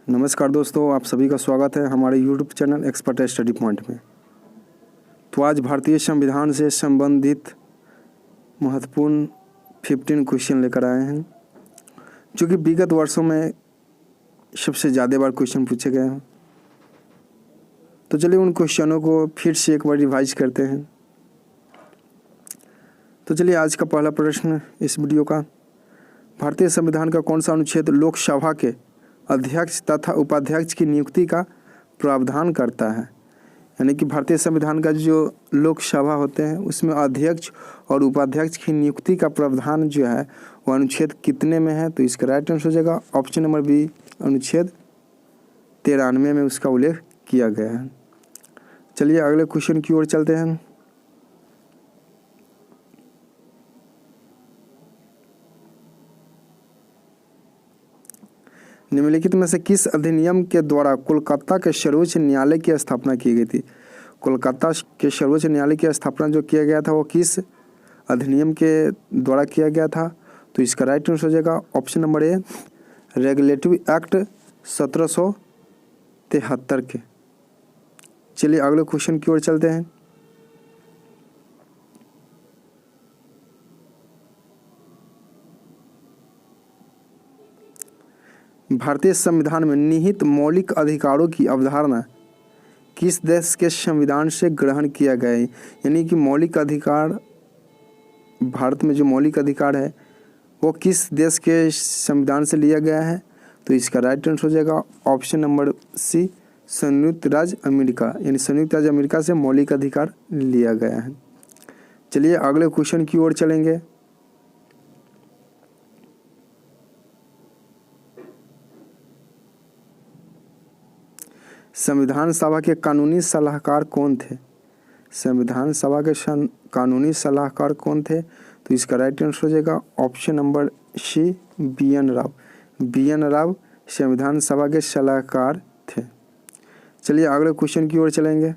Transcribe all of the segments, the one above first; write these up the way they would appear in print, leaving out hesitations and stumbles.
नमस्कार दोस्तों, आप सभी का स्वागत है हमारे YouTube channel expert study point में। तो आज भारतीय संविधान से संबंधित महत्वपूर्ण 15 क्वेश्चन लेकर आए हैं, जो कि विगत वर्षों में सबसे ज़्यादा बार क्वेश्चन पूछे गए हैं। तो चलिए उन क्वेश्चनों को फिर से एक बार रिवाइज करते हैं। तो चलिए आज का पहला प्रश्न इस वीडियो का, भारतीय संविधान का कौन सा अनुच्छेद लोकसभा के अध्यक्ष तथा उपाध्यक्ष की नियुक्ति का प्रावधान करता है? यानी कि भारतीय संविधान का जो लोकसभा होते हैं उसमें अध्यक्ष और उपाध्यक्ष की नियुक्ति का प्रावधान जो है वो अनुच्छेद कितने में है? तो इसका राइट आंसर हो जाएगा ऑप्शन नंबर बी, अनुच्छेद 93 में उसका उल्लेख किया गया है। चलिए अगले क्वेश्चन की ओर चलते हैं। निम्नलिखित में से किस अधिनियम के द्वारा कोलकाता के सर्वोच्च न्यायालय की स्थापना की गई थी? कोलकाता के सर्वोच्च न्यायालय की स्थापना जो किया गया था वो किस अधिनियम के द्वारा किया गया था? तो इसका राइट आंसर हो जाएगा option number A, regulative act 1773 के। चलिए अगले क्वेश्चन की ओर चलते हैं। भारतीय संविधान में निहित मौलिक अधिकारों की अवधारणा किस देश के संविधान से ग्रहण किया गया है? यानी कि मौलिक अधिकार, भारत में जो मौलिक अधिकार है वो किस देश के संविधान से लिया गया है? तो इसका राइट आंसर हो जाएगा ऑप्शन नंबर सी, संयुक्त राज्य अमेरिका। यानी संयुक्त राज्य अमेरिका से मौलिक अधिकार लिया गया है। चलिए अगले क्वेश्चन की ओर चलेंगे। संविधान सभा के कानूनी सलाहकार कौन थे? संविधान सभा के कानूनी सलाहकार कौन थे? तो इसका राइट आंसर हो जाएगा option number C, B N. Rao. B N. Rao संविधान सभा के सलाहकार थे। चलिए अगले क्वेश्चन की ओर चलेंगे।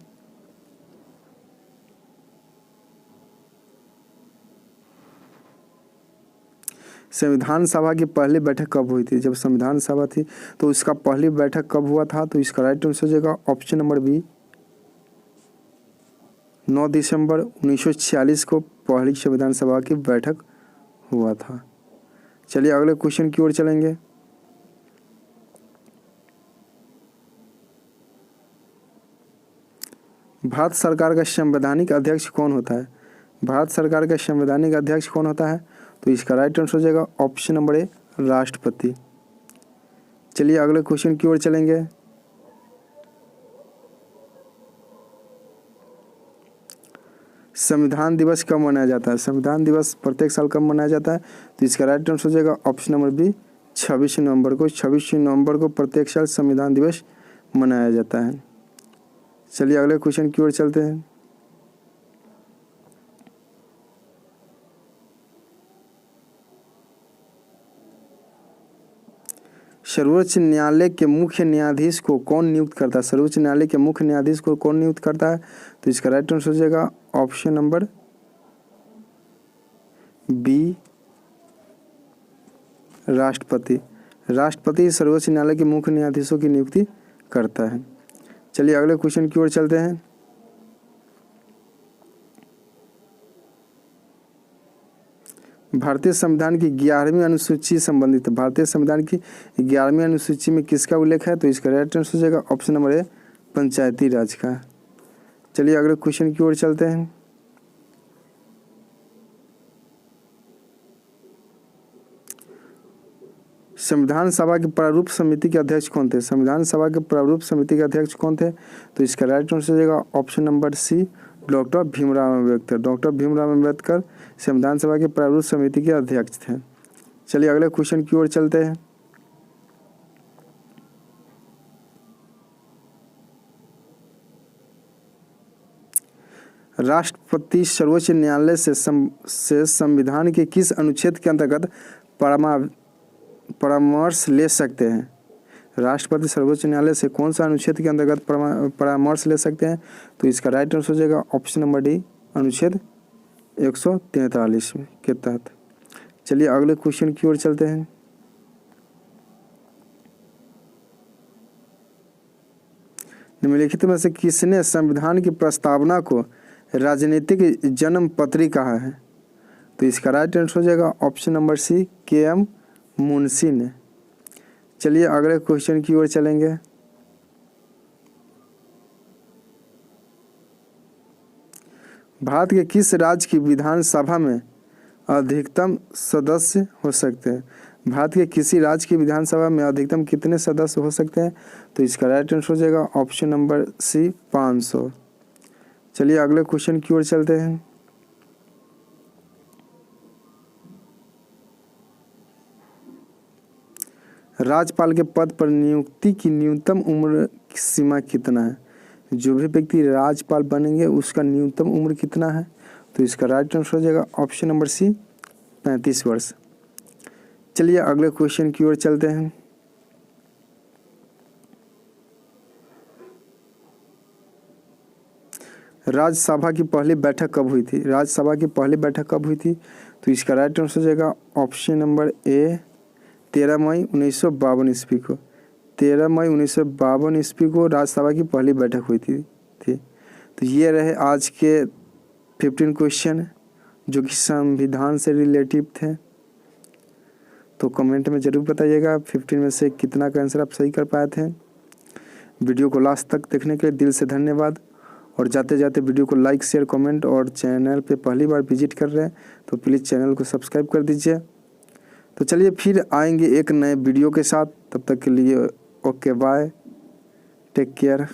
संविधान सभा की पहली बैठक कब हुई थी? जब संविधान सभा थी तो उसका पहली बैठक कब हुआ था? तो इसका राइट आंसर हो जाएगा ऑप्शन नंबर बी, 9 दिसंबर 1946 को पहली संविधान सभा की बैठक हुआ था। चलिए अगले क्वेश्चन की ओर चलेंगे। भारत सरकार का संवैधानिक अध्यक्ष कौन होता है? भारत सरकार का संवैधानिक अध्यक्ष कौन होता है? तो इसका राइट आंसर हो जाएगा ऑप्शन नंबर ए, राष्ट्रपति। चलिए अगले क्वेश्चन की ओर चलेंगे। संविधान दिवस कब मनाया जाता है? संविधान दिवस प्रत्येक साल कब मनाया जाता है? तो इसका राइट आंसर हो जाएगा ऑप्शन नंबर बी, 26 नवंबर को। 26 नवंबर को प्रत्येक साल संविधान दिवस मनाया जाता है। चलिए अगले क्वेश्चन की ओर चलते हैं। सर्वोच्च न्यायालय के मुख्य न्यायाधीश को कौन नियुक्त करता है? सर्वोच्च न्यायालय के मुख्य न्यायाधीश को कौन नियुक्त करता है? तो इसका राइट आंसर हो जाएगा ऑप्शन नंबर बी, राष्ट्रपति। राष्ट्रपति सर्वोच्च न्यायालय के मुख्य न्यायाधीशों की नियुक्ति करता है। चलिए अगले क्वेश्चन की ओर चलते हैं। भारतीय संविधान की 11वीं अनुसूची संबंधित, भारतीय संविधान की 11वीं अनुसूची में किसका उल्लेख है? तो इसका राइट आंसर हो जाएगा ऑप्शन नंबर ए, पंचायती राज का। चलिए अगले क्वेश्चन की ओर चलते हैं। संविधान सभा के प्रारूप समिति के अध्यक्ष कौन थे? संविधान सभा के प्रारूप समिति के अध्यक्ष कौन थे? तो इसका राइट आंसर हो जाएगा option number C, doctor Bhimrao Ambedkar. Doctor Bhimrao Ambedkar संविधान सभा के प्रारूप समिति के अध्यक्ष थे। चलिए अगले क्वेश्चन की ओर चलते हैं। राष्ट्रपति सर्वोच्च न्यायालय से संविधान के किस अनुच्छेद के अंतर्गत परामर्श ले सकते हैं? राष्ट्रपति सर्वोच्च न्यायालय से कौन सा अनुच्छेद के अंतर्गत परामर्श ले सकते हैं? तो इसका राइट आंसर हो जाएगा ऑप्शन नंबर डी, अनुच्छेद 143 के तहत। चलिए अगले क्वेश्चन की ओर चलते हैं। निम्नलिखित में से किसने संविधान की प्रस्तावना को राजनीतिक जन्म पत्री कहा है? तो इसका राइट आंसर हो जाएगा option number C, K M. Munshi ने। चलिए अगले क्वेश्चन की ओर चलेंगे। भारत के किस राज्य की विधानसभा में अधिकतम सदस्य हो सकते हैं? भारत के किसी राज्य की विधानसभा में अधिकतम कितने सदस्य हो सकते हैं? तो इसका राइट आंसर हो जाएगा ऑप्शन नंबर सी, 500। चलिए अगले क्वेश्चन की ओर चलते हैं। राज्यपाल के पद पर नियुक्ति की न्यूनतम उम्र सीमा कितना है? जो भी व्यक्ति राज्यपाल बनेंगे उसका न्यूनतम उम्र कितना है? तो इसका राइट आंसर हो जाएगा ऑप्शन नंबर सी, 35 वर्ष। चलिए अगले क्वेश्चन की ओर चलते हैं। राज्यसभा की पहली बैठक कब हुई थी? राज्यसभा की पहली बैठक कब हुई थी? तो इसका राइट आंसर हो जाएगा ऑप्शन नंबर ए, 13 मई 1952 ईस्वी को। 13 मई 1952 ईस्वी को राज्यसभा की पहली बैठक हुई थी। तो ये रहे आज के 15 क्वेश्चन जो कि संविधान से रिलेटिव थे। तो कमेंट में ज़रूर बताइएगा 15 में से कितना का आंसर आप सही कर पाए थे। वीडियो को लास्ट तक देखने के लिए दिल से धन्यवाद। और जाते जाते वीडियो को लाइक, शेयर, कमेंट और चैनल पे पहली बार विजिट कर रहे हैं तो प्लीज़ चैनल को सब्सक्राइब कर दीजिए। तो चलिए फिर आएंगे एक नए वीडियो के साथ, तब तक के लिए ओके बाय, टेक केयर।